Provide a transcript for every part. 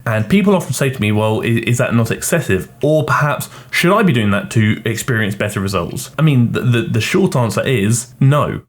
And people often say to me, well, is that not excessive? Or perhaps, should I be doing that to experience better results? I mean, the short answer is no.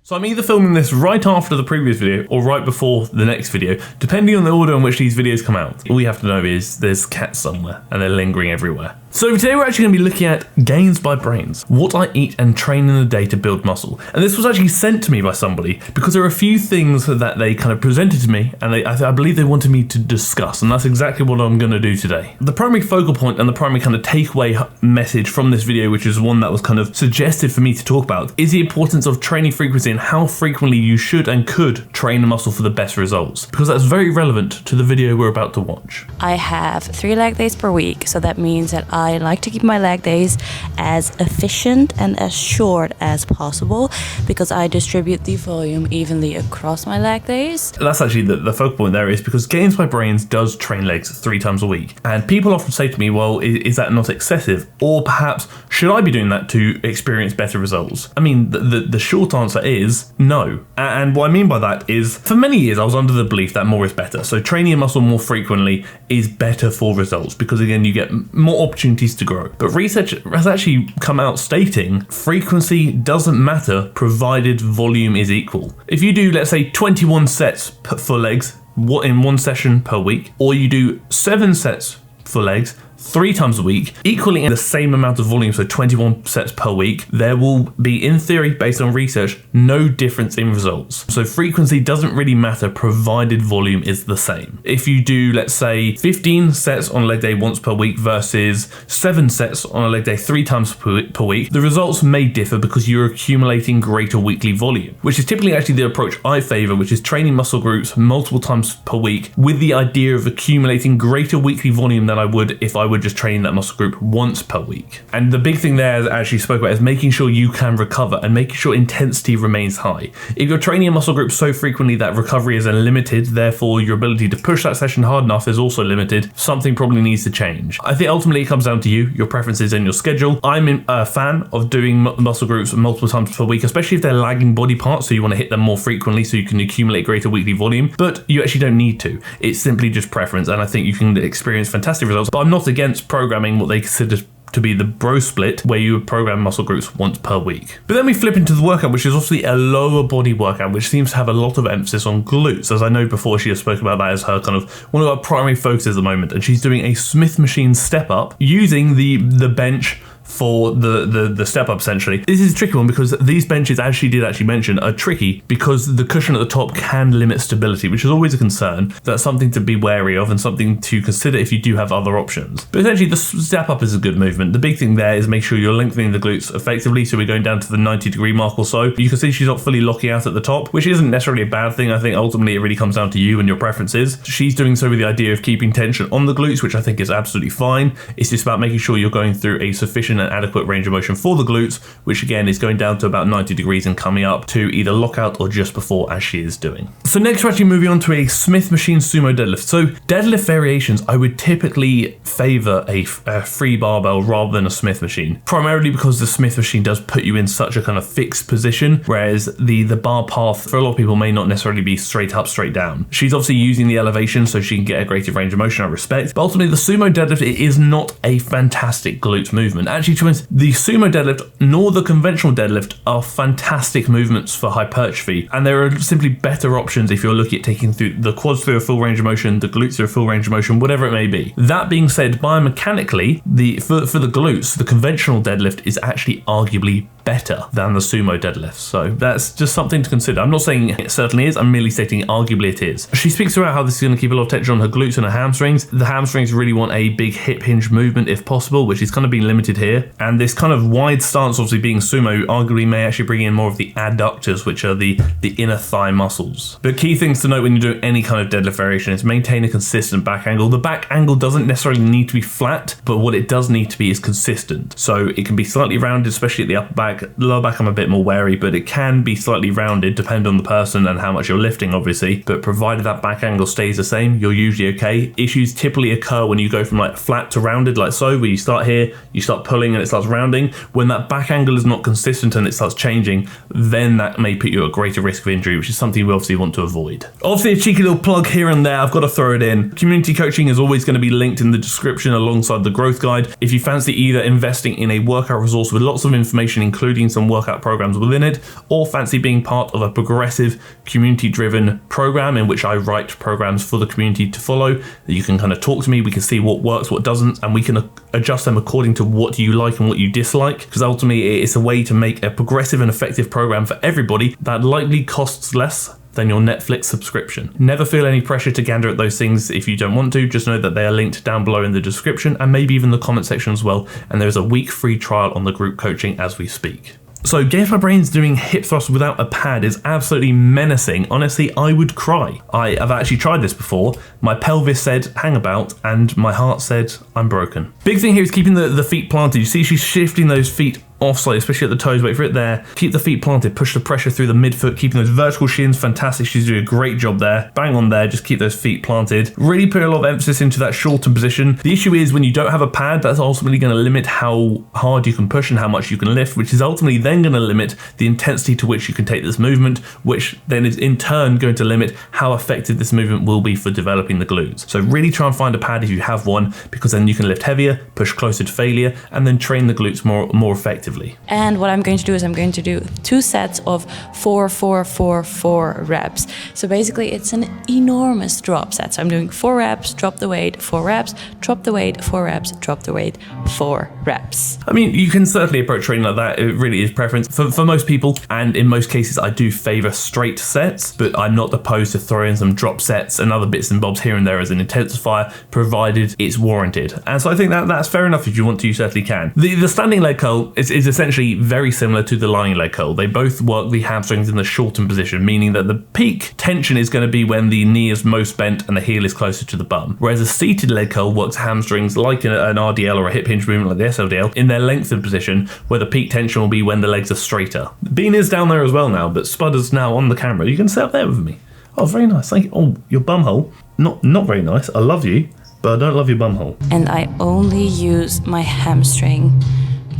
So I'm either filming this right after the previous video or right before the next video, depending on the order in which these videos come out. All you have to know is there's cats somewhere and they're lingering everywhere. So today we're actually going to be looking at GainsByBrains, what I eat and train in a day to build muscle. And this was actually sent to me by somebody because there are a few things that they kind of presented to me and I believe they wanted me to discuss, and that's exactly what I'm going to do today. The primary focal point and the primary kind of takeaway message from this video, which is one that was kind of suggested for me to talk about, is the importance of training frequency and how frequently you should and could train a muscle for the best results, because that's very relevant to the video we're about to watch. I have 3 leg days per week, so that means that I like to keep my leg days as efficient and as short as possible because I distribute the volume evenly across my leg days. That's actually the focal point there, is because GainsByBrains does train legs 3 times a week. And people often say to me, well, is that not excessive? Or perhaps, should I be doing that to experience better results? I mean, the short answer is no. And what I mean by that is, for many years I was under the belief that more is better. So training a muscle more frequently is better for results because, again, you get more opportunities to grow. But research has actually come out stating frequency doesn't matter provided volume is equal. If you do, let's say, 21 sets for legs in one session per week, or you do 7 sets for legs 3 times a week, equally in the same amount of volume, so 21 sets per week, there will be, in theory, based on research, no difference in results. So frequency doesn't really matter provided volume is the same. If you do, let's say, 15 sets on a leg day once per week versus 7 sets on a leg day 3 times per week, the results may differ because you're accumulating greater weekly volume, which is typically actually the approach I favor, which is training muscle groups multiple times per week with the idea of accumulating greater weekly volume than I would if I would just training that muscle group once per week. And the big thing there that I actually spoke about is making sure you can recover and making sure intensity remains high. If you're training a muscle group so frequently that recovery is unlimited, therefore your ability to push that session hard enough is also limited, something probably needs to change. I think ultimately it comes down to you, your preferences and your schedule. I'm a fan of doing muscle groups multiple times per week, especially if they're lagging body parts, so you want to hit them more frequently so you can accumulate greater weekly volume, but you actually don't need to. It's simply just preference, and I think you can experience fantastic results. But I'm not against programming what they consider to be the bro split, where you would program muscle groups once per week. But then we flip into the workout, which is obviously a lower body workout, which seems to have a lot of emphasis on glutes. As I know before, she has spoken about that as her kind of one of her primary focuses at the moment, and she's doing a Smith machine step up using the bench for the step up essentially. This is a tricky one because these benches, as she did actually mention, are tricky because the cushion at the top can limit stability, which is always a concern. That's something to be wary of and something to consider if you do have other options. But essentially the step up is a good movement. The big thing there is make sure you're lengthening the glutes effectively, so we're going down to the 90-degree mark or so. You can see she's not fully locking out at the top, which isn't necessarily a bad thing. I think ultimately it really comes down to you and your preferences. She's doing so with the idea of keeping tension on the glutes, which I think is absolutely fine. It's just about making sure you're going through a sufficient and adequate range of motion for the glutes, which again is going down to about 90 degrees and coming up to either lockout or just before, as she is doing. So next we're actually moving on to a Smith machine sumo deadlift. So deadlift variations, I would typically favor a free barbell rather than a Smith machine, primarily because the Smith machine does put you in such a kind of fixed position, whereas the bar path for a lot of people may not necessarily be straight up, straight down. She's obviously using the elevation so she can get a greater range of motion, I respect, but ultimately the sumo deadlift, it is not a fantastic glute movement. Actually, to be honest, the sumo deadlift nor the conventional deadlift are fantastic movements for hypertrophy, and there are simply better options if you're looking at taking through the quads through a full range of motion, the glutes through a full range of motion, whatever it may be. That being said, biomechanically, for the glutes, the conventional deadlift is actually arguably better than the sumo deadlift. So that's just something to consider. I'm not saying it certainly is, I'm merely stating arguably it is. She speaks about how this is going to keep a lot of tension on her glutes and her hamstrings. The hamstrings really want a big hip hinge movement if possible, which is kind of being limited here. And this kind of wide stance, obviously being sumo, arguably may actually bring in more of the adductors, which are the inner thigh muscles. But key things to note when you're doing any kind of deadlift variation is maintain a consistent back angle. The back angle doesn't necessarily need to be flat, but what it does need to be is consistent. So it can be slightly rounded, especially at the upper back. back. Lower back I'm a bit more wary, but it can be slightly rounded depending on the person and how much you're lifting, obviously. But provided that back angle stays the same, you're usually okay. Issues typically occur when you go from like flat to rounded, like so, where you start here, you start pulling and it starts rounding. When that back angle is not consistent and it starts changing, then that may put you at greater risk of injury, which is something we obviously want to avoid. Obviously, a cheeky little plug here and there, I've got to throw it in. Community coaching is always going to be linked in the description alongside the growth guide. If you fancy either investing in a workout resource with lots of information, including some workout programs within it, or fancy being part of a progressive, community-driven program in which I write programs for the community to follow, that you can kind of talk to me, we can see what works, what doesn't, and we can adjust them according to what you like and what you dislike, because ultimately it's a way to make a progressive and effective program for everybody that likely costs less than your Netflix subscription. Never feel any pressure to gander at those things if you don't want to. Just know that they are linked down below in the description and maybe even the comment section as well. And there's a week free trial on the group coaching as we speak. So GainsByBrains doing hip thrusts without a pad is absolutely menacing. Honestly, I would cry. I have actually tried this before. My pelvis said, hang about, and my heart said, I'm broken. Big thing here is keeping the feet planted. You see she's shifting those feet off slightly, especially at the toes. Wait for it there. Keep the feet planted, push the pressure through the midfoot, keeping those vertical shins. Fantastic. She's doing a great job there. Bang on there. Just keep those feet planted. Really put a lot of emphasis into that shortened position. The issue is when you don't have a pad, that's ultimately going to limit how hard you can push and how much you can lift, which is ultimately then going to limit the intensity to which you can take this movement, which then is in turn going to limit how effective this movement will be for developing the glutes. So really try and find a pad if you have one, because then you can lift heavier, push closer to failure, and then train the glutes more effectively. And what I'm going to do is I'm going to do 2 sets of 4, 4, 4, 4 reps. So basically it's an enormous drop set. So I'm doing 4 reps, drop the weight, 4 reps, drop the weight, 4 reps, drop the weight, 4 reps. I mean, you can certainly approach training like that. It really is preference for most people. And in most cases, I do favor straight sets, but I'm not opposed to throwing some drop sets and other bits and bobs here and there as an intensifier, provided it's warranted. And so I think that's fair enough. If you want to, you certainly can. The standing leg curl is essentially very similar to the lying leg curl. They both work the hamstrings in the shortened position, meaning that the peak tension is going to be when the knee is most bent and the heel is closer to the bum. Whereas a seated leg curl works hamstrings like an RDL or a hip hinge movement like the SLDL in their lengthened position, where the peak tension will be when the legs are straighter. Bean is down there as well now, but Spudder's now on the camera. You can sit up there with me. Oh, very nice. Thank you. Oh, your bum hole. Not very nice. I love you, but I don't love your bum hole. And I only use my hamstring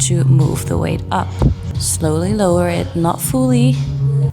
to move the weight up. Slowly lower it, not fully.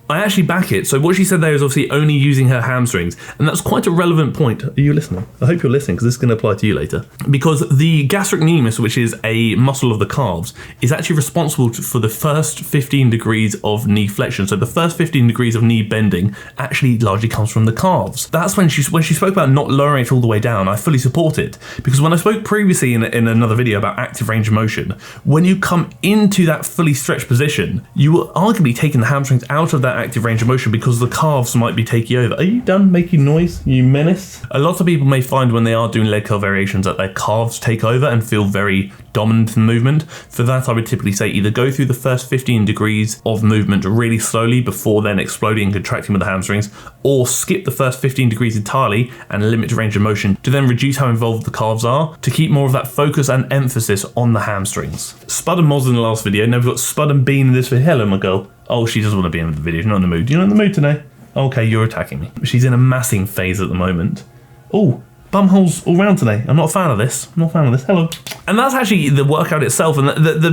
I actually back it. So what she said there is obviously only using her hamstrings, and that's quite a relevant point. Are you listening? I hope you're listening, because this is going to apply to you later. Because the gastrocnemius, which is a muscle of the calves, is actually responsible for the first 15 degrees of knee flexion. So the first 15 degrees of knee bending actually largely comes from the calves. That's when she spoke about not lowering it all the way down. I fully support it, because when I spoke previously in another video about active range of motion, when you come into that fully stretched position, you will arguably taking the hamstrings out of that active range of motion because the calves might be taking over. Are you done making noise, you menace? A lot of people may find when they are doing leg curl variations that their calves take over and feel very dominant in the movement. For that, I would typically say either go through the first 15 degrees of movement really slowly before then exploding and contracting with the hamstrings, or skip the first 15 degrees entirely and limit range of motion to then reduce how involved the calves are to keep more of that focus and emphasis on the hamstrings. Spud and Moz in the last video. Now we've got Spud and Bean in this video. Hello, my girl. Oh, she doesn't want to be in the video. She's not in the mood. You're not in the mood today? Okay, you're attacking me. She's in a massing phase at the moment. Oh, bumholes all round today. I'm not a fan of this. Hello. And that's actually the workout itself. And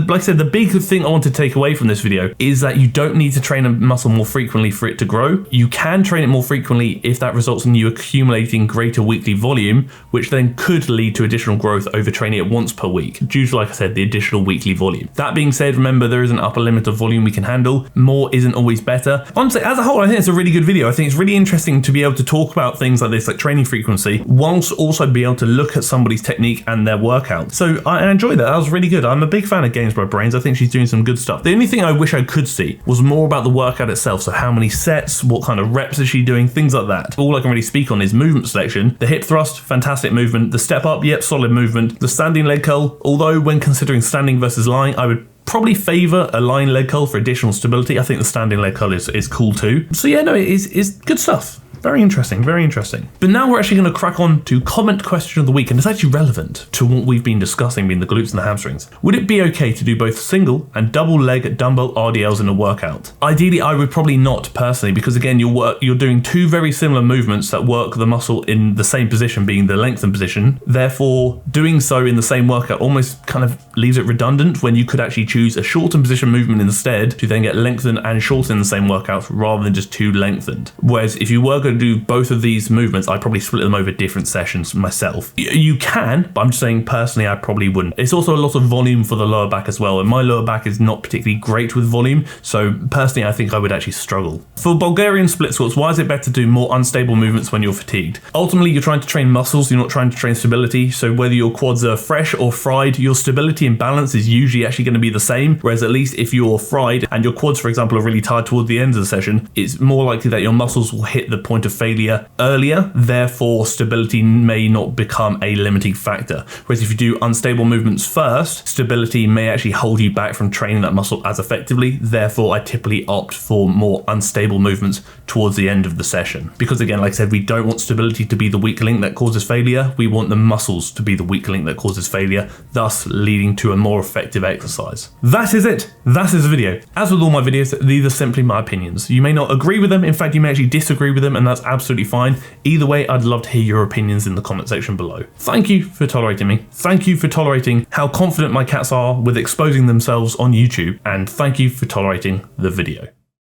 like I said, the big thing I want to take away from this video is that you don't need to train a muscle more frequently for it to grow. You can train it more frequently if that results in you accumulating greater weekly volume, which then could lead to additional growth over training it once per week, due to, like I said, the additional weekly volume. That being said, remember, there is an upper limit of volume we can handle. More isn't always better. Honestly, as a whole, I think it's a really good video. I think it's really interesting to be able to talk about things like this, like training frequency, whilst also be able to look at somebody's technique and their workout. So I enjoyed that. That was really good. I'm a big fan of GainsByBrains. I think she's doing some good stuff. The only thing I wish I could see was more about the workout itself. So how many sets, what kind of reps is she doing, things like that. All I can really speak on is movement selection. The hip thrust, fantastic movement. The step up, yep, solid movement. The standing leg curl, although when considering standing versus lying, I would probably favor a lying leg curl for additional stability. I think the standing leg curl is cool too. So yeah, no, it's good stuff. Very interesting, very interesting. But now we're actually going to crack on to comment question of the week, and it's actually relevant to what we've been discussing, being the glutes and the hamstrings. Would it be okay to do both single and double leg dumbbell RDLs in a workout? Ideally, I would probably not personally, because again, you're doing two very similar movements that work the muscle in the same position, being the lengthened position. Therefore, doing so in the same workout almost kind of leaves it redundant when you could actually choose a shortened position movement instead to then get lengthened and shortened in the same workout rather than just two lengthened. Whereas if you were going to do both of these movements, I'd probably split them over different sessions myself. You can, but I'm just saying personally, I probably wouldn't. It's also a lot of volume for the lower back as well, and my lower back is not particularly great with volume, so personally I think I would actually struggle. For Bulgarian split squats, why is it better to do more unstable movements when you're fatigued? Ultimately, you're trying to train muscles, you're not trying to train stability, so whether your quads are fresh or fried, your stability and balance is usually actually going to be the same, whereas at least if you're fried and your quads, for example, are really tired toward the end of the session, it's more likely that your muscles will hit the point of failure earlier, therefore stability may not become a limiting factor. Whereas if you do unstable movements first, stability may actually hold you back from training that muscle as effectively, therefore I typically opt for more unstable movements towards the end of the session. Because again, like I said, we don't want stability to be the weak link that causes failure, we want the muscles to be the weak link that causes failure, thus leading to a more effective exercise. That is it. That is the video. As with all my videos, these are simply my opinions. You may not agree with them, in fact you may actually disagree with them, and that's absolutely fine. Either way, I'd love to hear your opinions in the comment section below. Thank you for tolerating me. Thank you for tolerating how confident my cats are with exposing themselves on YouTube, and thank you for tolerating the video.